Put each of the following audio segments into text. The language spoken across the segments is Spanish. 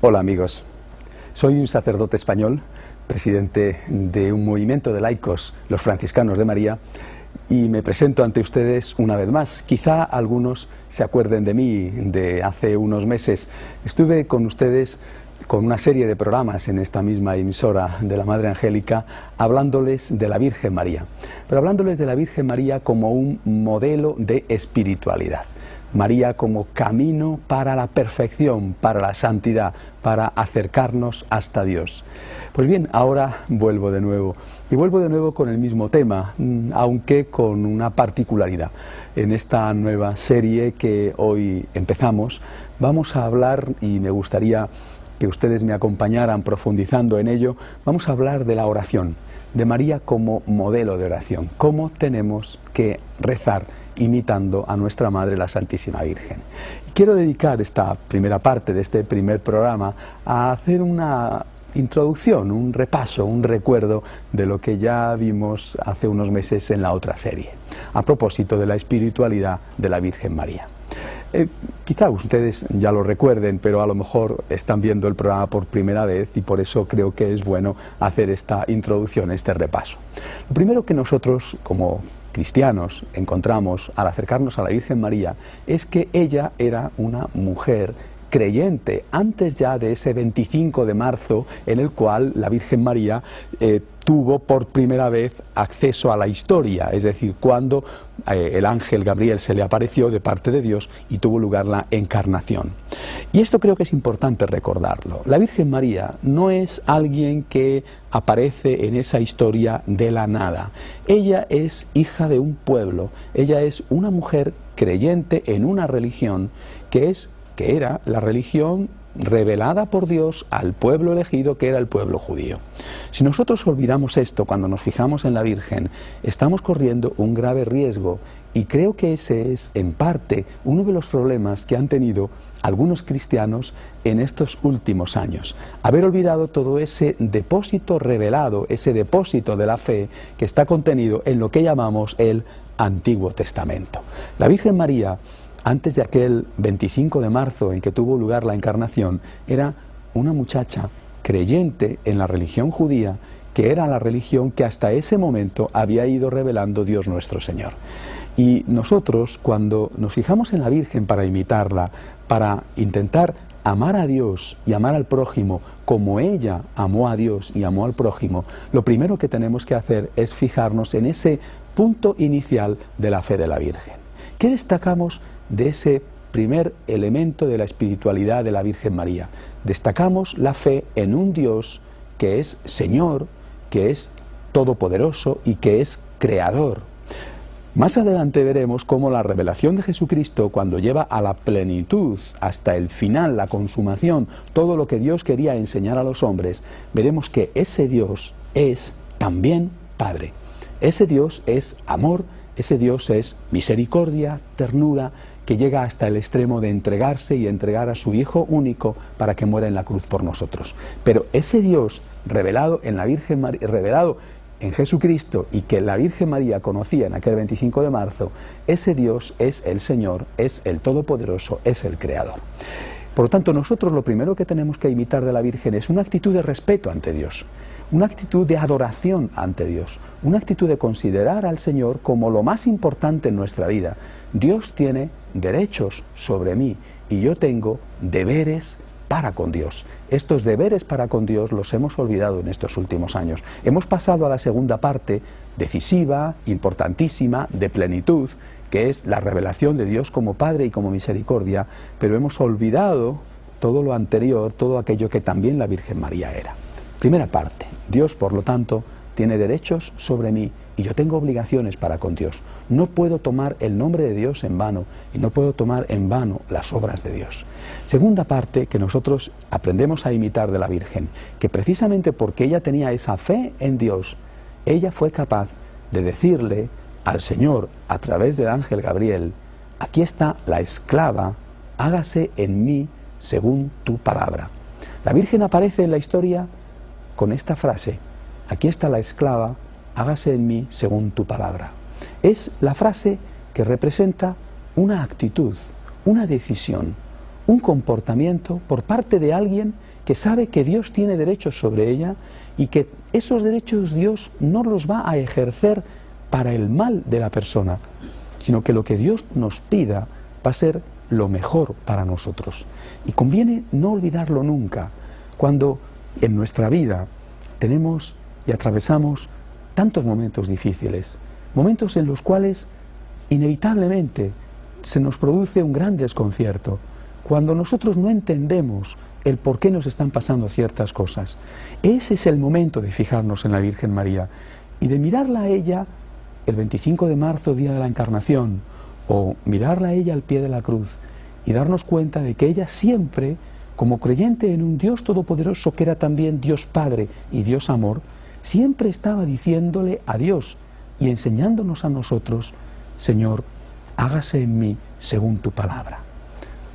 Hola amigos, soy un sacerdote español, presidente de un movimiento de laicos, los Franciscanos de María, y me presento ante ustedes una vez más. Quizá algunos se acuerden de mí de hace unos meses. Estuve con ustedes con una serie de programas en esta misma emisora de la Madre Angélica, hablándoles de la Virgen María, pero hablándoles de la Virgen María como un modelo de espiritualidad. María como camino para la perfección, para la santidad, para acercarnos hasta Dios. Pues bien, ahora vuelvo de nuevo, y vuelvo de nuevo con el mismo tema, aunque con una particularidad. En esta nueva serie que hoy empezamos, vamos a hablar, y me gustaría que ustedes me acompañaran profundizando en ello, vamos a hablar de la oración, de María como modelo de oración, cómo tenemos que rezar imitando a nuestra Madre, la Santísima Virgen. Quiero dedicar esta primera parte de este primer programa a hacer una introducción, un repaso, un recuerdo de lo que ya vimos hace unos meses en la otra serie, a propósito de la espiritualidad de la Virgen María. Quizá ustedes ya lo recuerden, pero a lo mejor están viendo el programa por primera vez y por eso creo que es bueno hacer esta introducción, este repaso. Lo primero que nosotros, como cristianos, encontramos al acercarnos a la Virgen María es que ella era una mujer creyente, antes ya de ese 25 de marzo en el cual la Virgen María tuvo por primera vez acceso a la historia, es decir, cuando el ángel Gabriel se le apareció de parte de Dios y tuvo lugar la encarnación. Y esto creo que es importante recordarlo. La Virgen María no es alguien que aparece en esa historia de la nada. Ella es hija de un pueblo, ella es una mujer creyente en una religión que era la religión revelada por Dios al pueblo elegido, que era el pueblo judío. Si nosotros olvidamos esto cuando nos fijamos en la Virgen, estamos corriendo un grave riesgo, y creo que ese es, en parte, uno de los problemas que han tenido algunos cristianos en estos últimos años. Haber olvidado todo ese depósito revelado, ese depósito de la fe que está contenido en lo que llamamos el Antiguo Testamento. La Virgen María, antes de aquel 25 de marzo en que tuvo lugar la encarnación, era una muchacha creyente en la religión judía, que era la religión que hasta ese momento había ido revelando Dios nuestro Señor. Y nosotros, cuando nos fijamos en la Virgen para imitarla, para intentar amar a Dios y amar al prójimo como ella amó a Dios y amó al prójimo, lo primero que tenemos que hacer es fijarnos en ese punto inicial de la fe de la Virgen. ¿Qué destacamos de ese primer elemento de la espiritualidad de la Virgen María? Destacamos la fe en un Dios que es Señor, que es todopoderoso y que es creador. Más adelante veremos cómo la revelación de Jesucristo, cuando lleva a la plenitud, hasta el final, la consumación, todo lo que Dios quería enseñar a los hombres, veremos que ese Dios es también Padre. Ese Dios es amor, ese Dios es misericordia, ternura, que llega hasta el extremo de entregarse y entregar a su Hijo único para que muera en la cruz por nosotros. Pero ese Dios revelado en la Virgen María, revelado en Jesucristo, y que la Virgen María conocía en aquel 25 de marzo, ese Dios es el Señor, es el Todopoderoso, es el Creador. Por lo tanto, nosotros lo primero que tenemos que imitar de la Virgen es una actitud de respeto ante Dios, una actitud de adoración ante Dios, una actitud de considerar al Señor como lo más importante en nuestra vida. Dios tiene derechos sobre mí y yo tengo deberes para con Dios. Estos deberes para con Dios los hemos olvidado en estos últimos años. Hemos pasado a la segunda parte, decisiva, importantísima, de plenitud, que es la revelación de Dios como Padre y como misericordia, pero hemos olvidado todo lo anterior, todo aquello que también la Virgen María era. Primera parte, Dios, por lo tanto, tiene derechos sobre mí y yo tengo obligaciones para con Dios. No puedo tomar el nombre de Dios en vano y no puedo tomar en vano las obras de Dios. Segunda parte que nosotros aprendemos a imitar de la Virgen, que precisamente porque ella tenía esa fe en Dios, ella fue capaz de decirle al Señor a través del ángel Gabriel: aquí está la esclava, hágase en mí según tu palabra. La Virgen aparece en la historia con esta frase: aquí está la esclava, hágase en mí según tu palabra. Es la frase que representa una actitud, una decisión, un comportamiento por parte de alguien que sabe que Dios tiene derechos sobre ella y que esos derechos Dios no los va a ejercer para el mal de la persona, sino que lo que Dios nos pida va a ser lo mejor para nosotros. Y conviene no olvidarlo nunca, cuando en nuestra vida tenemos y atravesamos tantos momentos difíciles, momentos en los cuales inevitablemente se nos produce un gran desconcierto, cuando nosotros no entendemos el por qué nos están pasando ciertas cosas. Ese es el momento de fijarnos en la Virgen María y de mirarla a ella el 25 de marzo, día de la Encarnación, o mirarla a ella al pie de la cruz y darnos cuenta de que ella siempre, como creyente en un Dios todopoderoso que era también Dios Padre y Dios Amor, siempre estaba diciéndole a Dios y enseñándonos a nosotros: Señor, hágase en mí según tu palabra.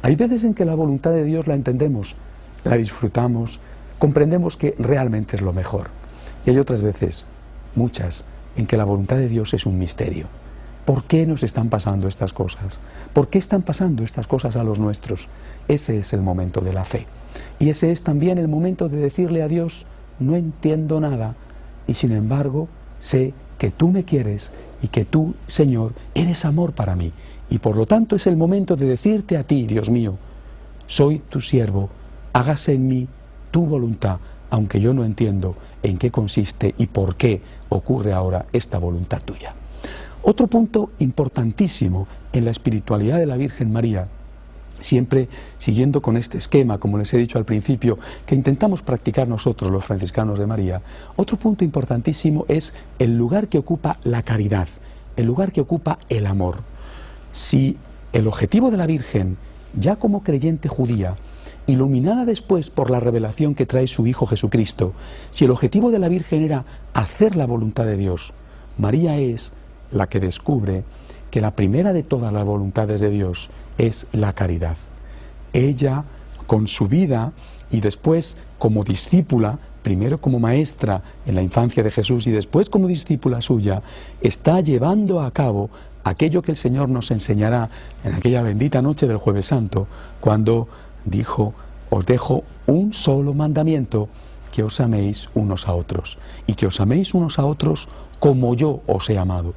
Hay veces en que la voluntad de Dios la entendemos, la disfrutamos, comprendemos que realmente es lo mejor. Y hay otras veces, muchas, en que la voluntad de Dios es un misterio. ¿Por qué nos están pasando estas cosas? ¿Por qué están pasando estas cosas a los nuestros? Ese es el momento de la fe. Y ese es también el momento de decirle a Dios: no entiendo nada, y sin embargo sé que tú me quieres y que tú, Señor, eres amor para mí. Y por lo tanto es el momento de decirte a ti: Dios mío, soy tu siervo, hágase en mí tu voluntad, aunque yo no entiendo en qué consiste y por qué ocurre ahora esta voluntad tuya. Otro punto importantísimo en la espiritualidad de la Virgen María, siempre siguiendo con este esquema, como les he dicho al principio, que intentamos practicar nosotros los franciscanos de María, otro punto importantísimo es el lugar que ocupa la caridad, el lugar que ocupa el amor. Si el objetivo de la Virgen, ya como creyente judía, iluminada después por la revelación que trae su Hijo Jesucristo, si el objetivo de la Virgen era hacer la voluntad de Dios, María es la que descubre que la primera de todas las voluntades de Dios es la caridad. Ella, con su vida y después como discípula, primero como maestra en la infancia de Jesús y después como discípula suya, está llevando a cabo aquello que el Señor nos enseñará en aquella bendita noche del Jueves Santo, cuando dijo: os dejo un solo mandamiento, que os améis unos a otros, y que os améis unos a otros como yo os he amado.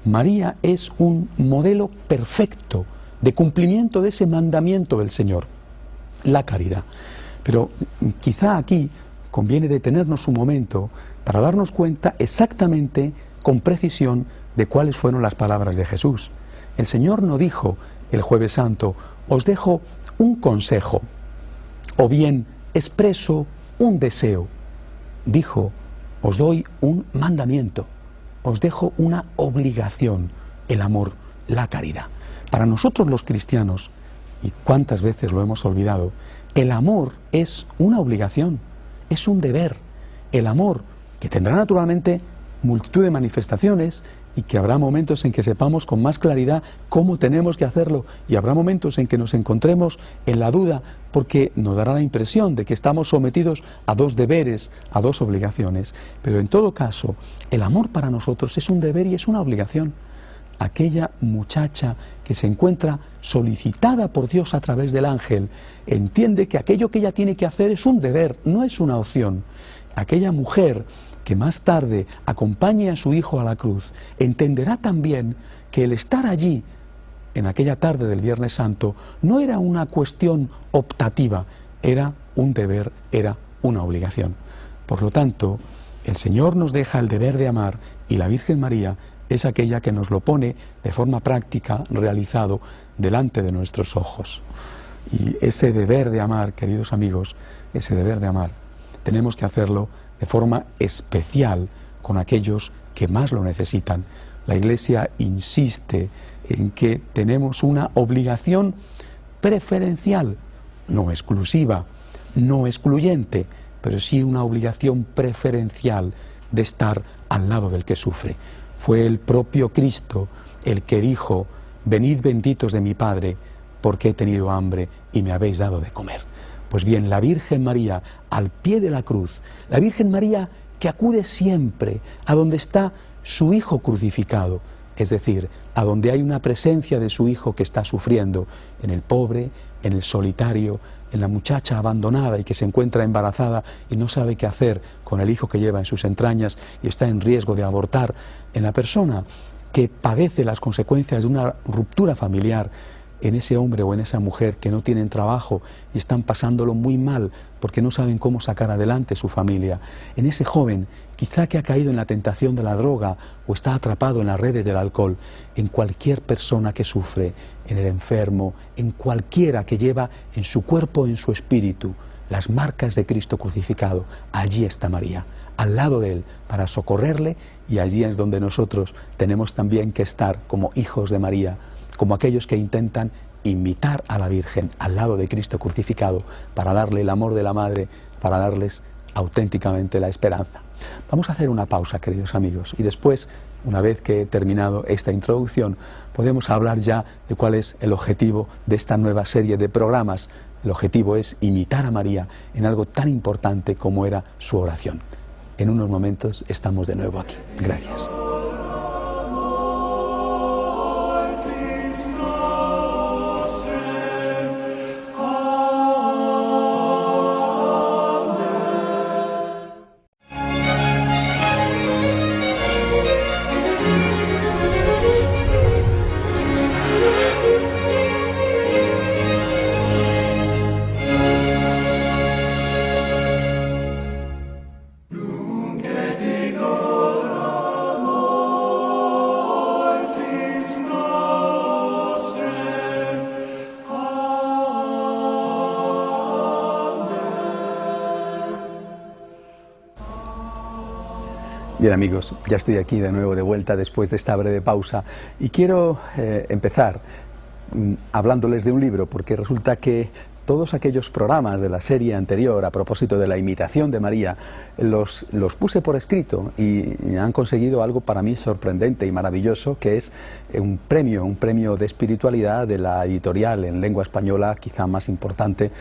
María es un modelo perfecto de cumplimiento de ese mandamiento del Señor, la caridad. Pero quizá aquí conviene detenernos un momento para darnos cuenta exactamente, con precisión, de cuáles fueron las palabras de Jesús. El Señor no dijo el Jueves Santo: os dejo un consejo, o bien expreso un deseo. Dijo: os doy un mandamiento, os dejo una obligación, el amor, la caridad. Para nosotros los cristianos, y cuántas veces lo hemos olvidado, el amor es una obligación, es un deber. El amor, que tendrá naturalmente multitud de manifestaciones y que habrá momentos en que sepamos con más claridad cómo tenemos que hacerlo, y habrá momentos en que nos encontremos en la duda porque nos dará la impresión de que estamos sometidos a dos deberes, a dos obligaciones. Pero en todo caso, el amor para nosotros es un deber y es una obligación. Aquella muchacha que se encuentra solicitada por Dios a través del ángel entiende que aquello que ella tiene que hacer es un deber, no es una opción. Aquella mujer que más tarde acompañe a su hijo a la cruz entenderá también que el estar allí en aquella tarde del Viernes Santo no era una cuestión optativa, era un deber, era una obligación. Por lo tanto, el Señor nos deja el deber de amar, y la Virgen María es aquella que nos lo pone de forma práctica, realizado delante de nuestros ojos. Y ese deber de amar, queridos amigos, ese deber de amar, tenemos que hacerlo de forma especial con aquellos que más lo necesitan. La Iglesia insiste en que tenemos una obligación preferencial, no exclusiva, no excluyente, pero sí una obligación preferencial de estar al lado del que sufre. Fue el propio Cristo el que dijo: venid benditos de mi Padre, porque he tenido hambre y me habéis dado de comer. Pues bien, la Virgen María al pie de la cruz, la Virgen María que acude siempre a donde está su Hijo crucificado, es decir, a donde hay una presencia de su hijo que está sufriendo, en el pobre, en el solitario, en la muchacha abandonada y que se encuentra embarazada y no sabe qué hacer con el hijo que lleva en sus entrañas y está en riesgo de abortar, en la persona que padece las consecuencias de una ruptura familiar, en ese hombre o en esa mujer que no tienen trabajo y están pasándolo muy mal porque no saben cómo sacar adelante su familia, en ese joven quizá que ha caído en la tentación de la droga o está atrapado en las redes del alcohol, en cualquier persona que sufre, en el enfermo, en cualquiera que lleva en su cuerpo, en su espíritu, las marcas de Cristo crucificado, allí está María, al lado de Él, para socorrerle, y allí es donde nosotros tenemos también que estar como hijos de María, como aquellos que intentan imitar a la Virgen al lado de Cristo crucificado para darle el amor de la Madre, para darles auténticamente la esperanza. Vamos a hacer una pausa, queridos amigos, y después, una vez que he terminado esta introducción, podemos hablar ya de cuál es el objetivo de esta nueva serie de programas. El objetivo es imitar a María en algo tan importante como era su oración. En unos momentos estamos de nuevo aquí. Gracias. Bien amigos, ya estoy aquí de nuevo de vuelta después de esta breve pausa y quiero empezar hablándoles de un libro, porque resulta que todos aquellos programas de la serie anterior a propósito de la imitación de María los puse por escrito y han conseguido algo para mí sorprendente y maravilloso, que es un premio de espiritualidad de la editorial en lengua española quizá más importante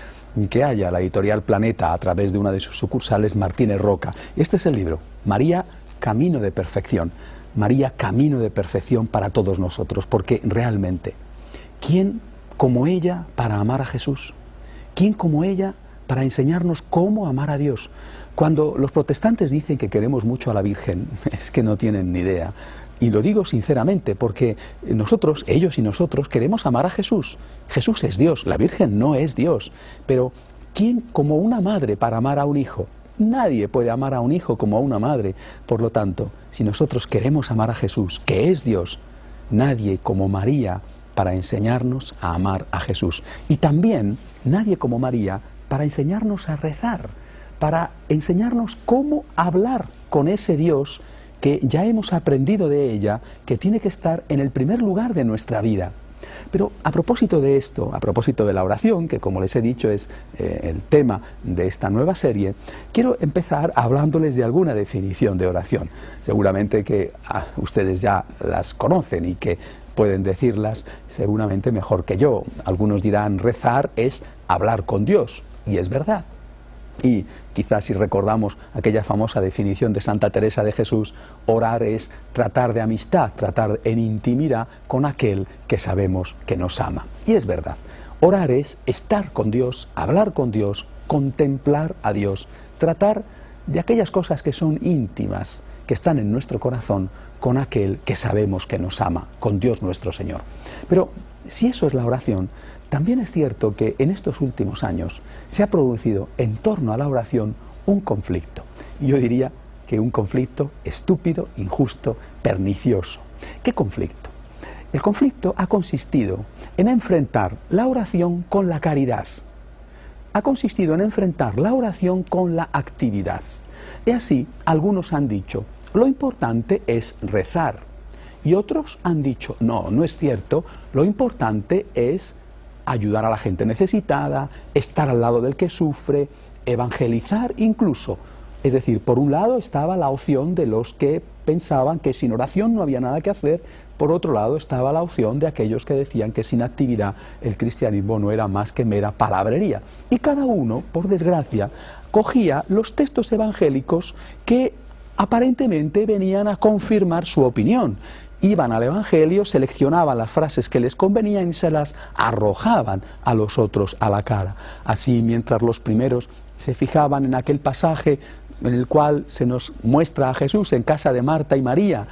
que haya, la editorial Planeta, a través de una de sus sucursales, Martínez Roca. Y este es el libro, María, Camino de Perfección. María, camino de perfección para todos nosotros, porque realmente, ¿quién como ella para amar a Jesús? ¿Quién como ella para enseñarnos cómo amar a Dios? Cuando los protestantes dicen que queremos mucho a la Virgen, es que no tienen ni idea. Y lo digo sinceramente, porque nosotros, ellos y nosotros, queremos amar a Jesús. Jesús es Dios, la Virgen no es Dios. Pero, ¿quién como una madre para amar a un hijo? Nadie puede amar a un hijo como a una madre. Por lo tanto, si nosotros queremos amar a Jesús, que es Dios, nadie como María para enseñarnos a amar a Jesús. Y también nadie como María para enseñarnos a rezar, para enseñarnos cómo hablar con ese Dios que ya hemos aprendido de ella, que tiene que estar en el primer lugar de nuestra vida. Pero a propósito de esto, a propósito de la oración, que como les he dicho es el tema de esta nueva serie, quiero empezar hablándoles de alguna definición de oración. Seguramente que ustedes ya las conocen y que pueden decirlas seguramente mejor que yo. Algunos dirán rezar es hablar con Dios, y es verdad. Y quizás si recordamos aquella famosa definición de Santa Teresa de Jesús, orar es tratar de amistad, tratar en intimidad con aquel que sabemos que nos ama. Y es verdad, orar es estar con Dios, hablar con Dios, contemplar a Dios, tratar de aquellas cosas que son íntimas, que están en nuestro corazón, con aquel que sabemos que nos ama, con Dios nuestro Señor. Pero si eso es la oración, también es cierto que en estos últimos años se ha producido en torno a la oración un conflicto. Y yo diría que un conflicto estúpido, injusto, pernicioso. ¿Qué conflicto? El conflicto ha consistido en enfrentar la oración con la caridad. Ha consistido en enfrentar la oración con la actividad. Y así, algunos han dicho, lo importante es rezar. Y otros han dicho, no, no es cierto, lo importante es ayudar a la gente necesitada, estar al lado del que sufre, evangelizar incluso. Es decir, por un lado estaba la opción de los que pensaban que sin oración no había nada que hacer, por otro lado estaba la opción de aquellos que decían que sin actividad el cristianismo no era más que mera palabrería. Y cada uno, por desgracia, cogía los textos evangélicos que aparentemente venían a confirmar su opinión. iban al Evangelio, seleccionaban las frases que les convenían y se las arrojaban a los otros a la cara. Así, mientras los primeros se fijaban en aquel pasaje en el cual se nos muestra a Jesús en casa de Marta y María.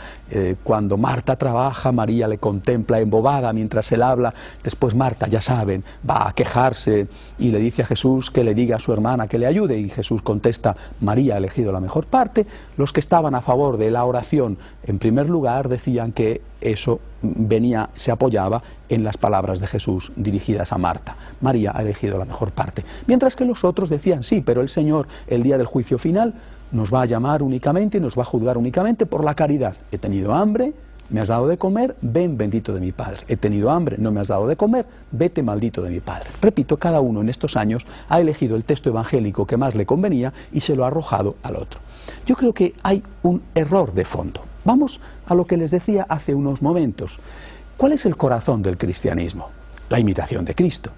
Cuando Marta trabaja, María le contempla embobada mientras él habla. Después Marta, ya saben, va a quejarse y le dice a Jesús que le diga a su hermana que le ayude, y Jesús contesta: María ha elegido la mejor parte. Los que estaban a favor de la oración, en primer lugar, decían que eso se apoyaba en las palabras de Jesús dirigidas a Marta. María ha elegido la mejor parte. Mientras que los otros decían: sí, pero el Señor, el día del juicio final, nos va a llamar únicamente y nos va a juzgar únicamente por la caridad. He tenido hambre, me has dado de comer, ven bendito de mi Padre. He tenido hambre, no me has dado de comer, vete maldito de mi Padre. Repito, cada uno en estos años ha elegido el texto evangélico que más le convenía y se lo ha arrojado al otro. Yo creo que hay un error de fondo. Vamos a lo que les decía hace unos momentos. ¿Cuál es el corazón del cristianismo? La imitación de Cristo.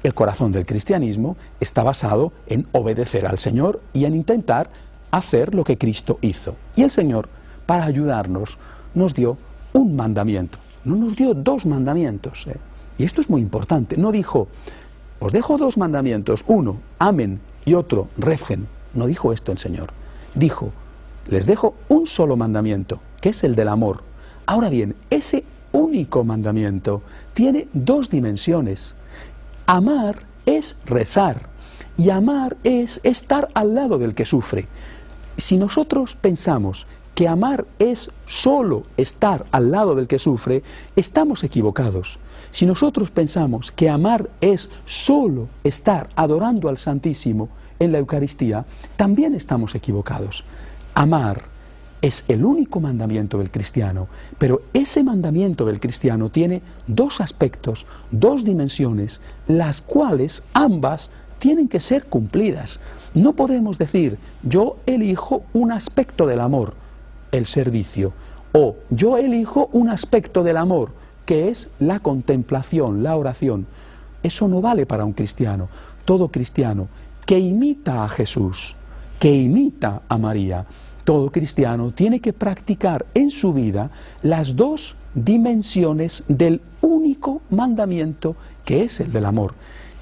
El corazón del cristianismo está basado en obedecer al Señor y en intentar hacer lo que Cristo hizo. Y el Señor, para ayudarnos, nos dio un mandamiento. No nos dio dos mandamientos. Y esto es muy importante. No dijo: os dejo dos mandamientos, uno, amen, y otro, recen. No dijo esto el Señor. Dijo: les dejo un solo mandamiento, que es el del amor. Ahora bien, ese único mandamiento tiene dos dimensiones. Amar es rezar, y amar es estar al lado del que sufre. Si nosotros pensamos que amar es solo estar al lado del que sufre, estamos equivocados. Si nosotros pensamos que amar es solo estar adorando al Santísimo en la Eucaristía, también estamos equivocados. Amar es el único mandamiento del cristiano, pero ese mandamiento del cristiano tiene dos aspectos, dos dimensiones, las cuales ambas tienen que ser cumplidas. No podemos decir: yo elijo un aspecto del amor, el servicio, o yo elijo un aspecto del amor, que es la contemplación, la oración. Eso no vale para un cristiano. Todo cristiano que imita a Jesús, que imita a María, todo cristiano tiene que practicar en su vida las dos dimensiones del único mandamiento, que es el del amor.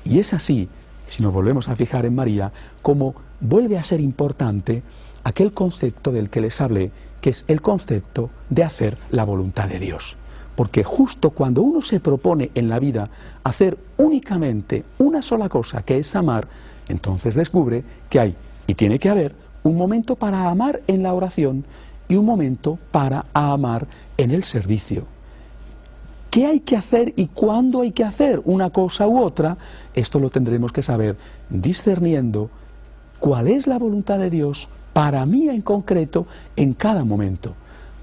Y es así, si nos volvemos a fijar en María, como vuelve a ser importante aquel concepto del que les hablé, que es el concepto de hacer la voluntad de Dios. Porque justo cuando uno se propone en la vida hacer únicamente una sola cosa, que es amar, entonces descubre que hay y tiene que haber un momento para amar en la oración y un momento para amar en el servicio. ¿Qué hay que hacer y cuándo hay que hacer una cosa u otra? Esto lo tendremos que saber discerniendo cuál es la voluntad de Dios para mí en concreto en cada momento.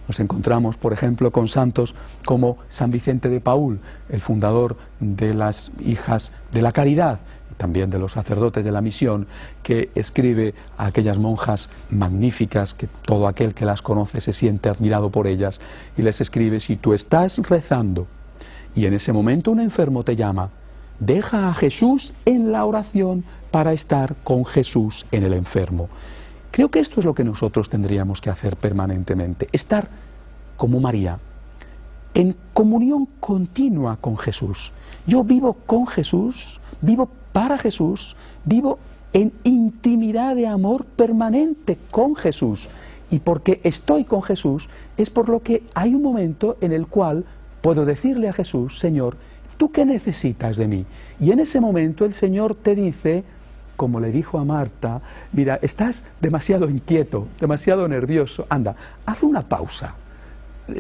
Nos encontramos, por ejemplo, con santos como San Vicente de Paúl, el fundador de las Hijas de la Caridad, y también de los sacerdotes de la misión, que escribe a aquellas monjas magníficas, que todo aquel que las conoce se siente admirado por ellas, y les escribe: si tú estás rezando y en ese momento un enfermo te llama, deja a Jesús en la oración para estar con Jesús en el enfermo. Creo que esto es lo que nosotros tendríamos que hacer permanentemente, estar como María, en comunión continua con Jesús. Yo vivo con Jesús, vivo para Jesús, vivo en intimidad de amor permanente con Jesús. Y porque estoy con Jesús es por lo que hay un momento en el cual puedo decirle a Jesús: Señor, ¿tú qué necesitas de mí? Y en ese momento el Señor te dice, como le dijo a Marta: mira, estás demasiado inquieto, demasiado nervioso, anda, haz una pausa.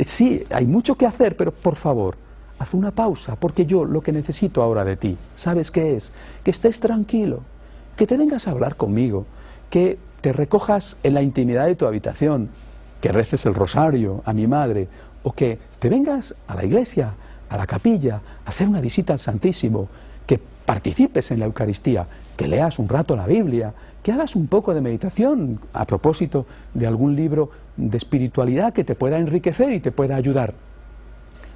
Sí, hay mucho que hacer, pero por favor, haz una pausa, porque yo lo que necesito ahora de ti, ¿sabes qué es? Que estés tranquilo, que te vengas a hablar conmigo, que te recojas en la intimidad de tu habitación, que reces el rosario a mi madre, o que te vengas a la iglesia, a la capilla, a hacer una visita al Santísimo, que participes en la Eucaristía, que leas un rato la Biblia, que hagas un poco de meditación a propósito de algún libro de espiritualidad que te pueda enriquecer y te pueda ayudar.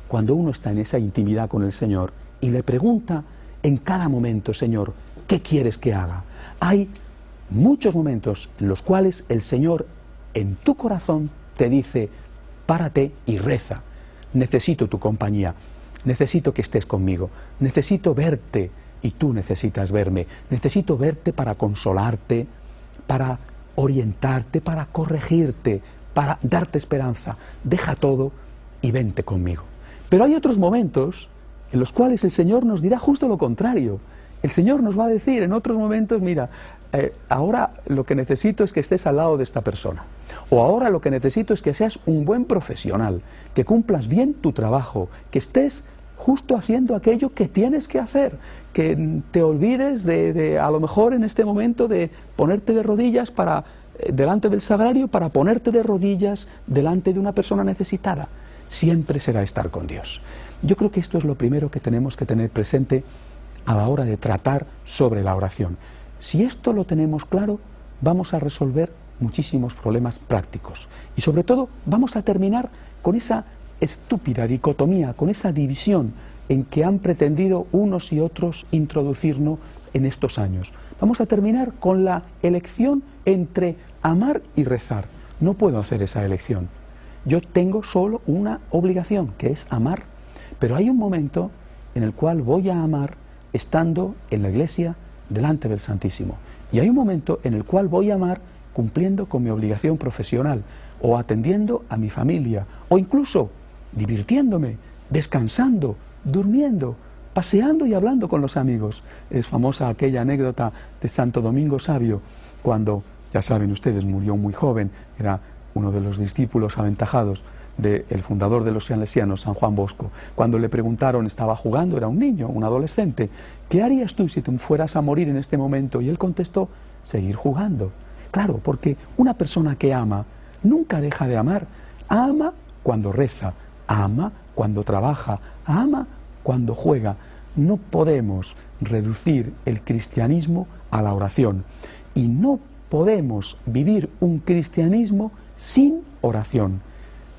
Cuando uno está en esa intimidad con el Señor y le pregunta en cada momento: Señor, ¿qué quieres que haga? Hay muchos momentos en los cuales el Señor en tu corazón te dice: párate y reza. necesito tu compañía, necesito que estés conmigo, necesito verte y tú necesitas verme, necesito verte para consolarte, para orientarte, para corregirte, para darte esperanza. Deja todo y vente conmigo. Pero hay otros momentos en los cuales el Señor nos dirá justo lo contrario. El Señor nos va a decir en otros momentos, mira, ahora lo que necesito es que estés al lado de esta persona. O ahora lo que necesito es que seas un buen profesional, que cumplas bien tu trabajo, que estés justo haciendo aquello que tienes que hacer, que te olvides de a lo mejor en este momento de ponerte de rodillas delante del sagrario para ponerte de rodillas delante de una persona necesitada. Siempre será estar con Dios. Yo creo que esto es lo primero que tenemos que tener presente a la hora de tratar sobre la oración. Si esto lo tenemos claro, vamos a resolver muchísimos problemas prácticos. Y sobre todo, vamos a terminar con esa estúpida dicotomía, con esa división en que han pretendido unos y otros introducirnos en estos años. Vamos a terminar con la elección entre amar y rezar. No puedo hacer esa elección. Yo tengo solo una obligación, que es amar. Pero hay un momento en el cual voy a amar estando en la iglesia delante del Santísimo. Y hay un momento en el cual voy a amar cumpliendo con mi obligación profesional, o atendiendo a mi familia, o incluso divirtiéndome, descansando, durmiendo, paseando y hablando con los amigos. Es famosa aquella anécdota de Santo Domingo Sabio, cuando, ya saben ustedes, murió muy joven, era uno de los discípulos aventajados del fundador de los salesianos, San Juan Bosco. Cuando le preguntaron, estaba jugando, era un niño, un adolescente, ¿qué harías tú si te fueras a morir en este momento? Y él contestó, seguir jugando. Claro, porque una persona que ama nunca deja de amar. Ama cuando reza, ama cuando trabaja, ama cuando juega. No podemos reducir el cristianismo a la oración y no podemos vivir un cristianismo sin oración.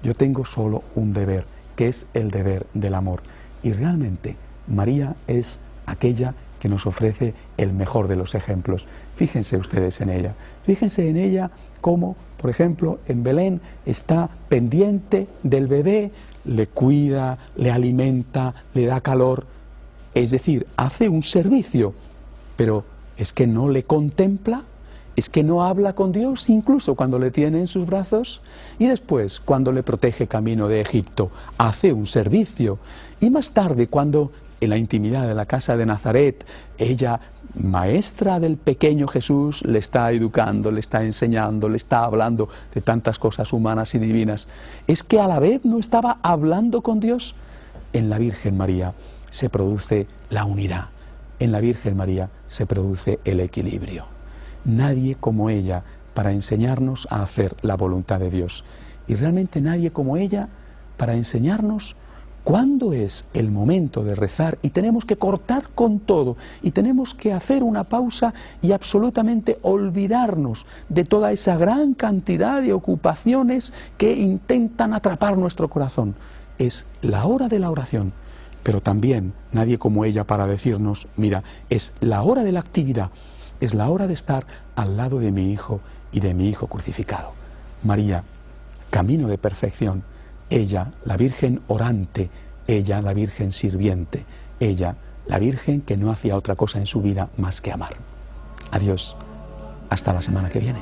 Yo tengo solo un deber, que es el deber del amor. Y realmente María es aquella que nos ofrece el mejor de los ejemplos. Fíjense ustedes en ella. Fíjense en ella cómo, por ejemplo, en Belén está pendiente del bebé, le cuida, le alimenta, le da calor. Es decir, hace un servicio, pero ¿es que no le contempla? ¿Es que no habla con Dios incluso cuando le tiene en sus brazos? Y después, cuando le protege camino de Egipto, hace un servicio. Y más tarde, cuando en la intimidad de la casa de Nazaret, ella, maestra del pequeño Jesús, le está educando, le está enseñando, le está hablando de tantas cosas humanas y divinas, ¿es que a la vez no estaba hablando con Dios? En la Virgen María se produce la unidad. En la Virgen María se produce el equilibrio. Nadie como ella para enseñarnos a hacer la voluntad de Dios. Y realmente nadie como ella para enseñarnos cuándo es el momento de rezar, y tenemos que cortar con todo, y tenemos que hacer una pausa y absolutamente olvidarnos de toda esa gran cantidad de ocupaciones que intentan atrapar nuestro corazón. Es la hora de la oración, pero también nadie como ella para decirnos, mira, es la hora de la actividad, es la hora de estar al lado de mi hijo y de mi hijo crucificado. María, camino de perfección. Ella, la Virgen orante, ella, la Virgen sirviente, ella, la Virgen que no hacía otra cosa en su vida más que amar. Adiós, hasta la semana que viene.